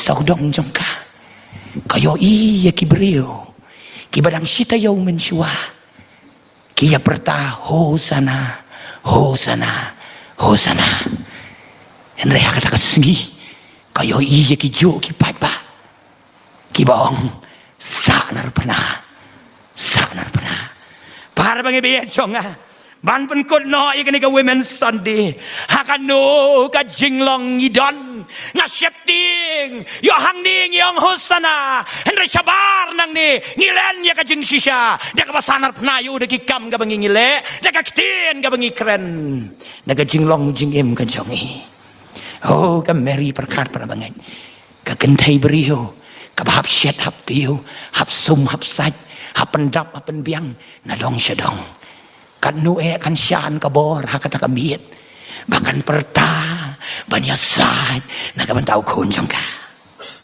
saudong jong ka. Kayo iya kibriyo. Kibadang sitayaw mensyua. Kiya perta hosana, hosana, hosana. Henry kata kasengi. Kayo iya kijo kipatba. Kibaong sanar pernah. Sanar pernah. Para bang ibiyan jong ban pen kod no ikan ika women Sunday hakano ka jinglong idon nga syepting yo hang ning yong hosana henry sabar nang ni ngilen ya ka jing shisha da ka basanar penayu da kikam ga bangi ngile da ka ktin ga bangi keren da ka jinglong jingim ka jongi oh ka meri perkar para bangai ka kentai beriho ka bahap syet hap tiyo hap sum hap saj hap pendap hap penbiang nadong syadong kan nue kan syan kabor hakata kamiet bahkan perta banyak saj nagabantau kun jangka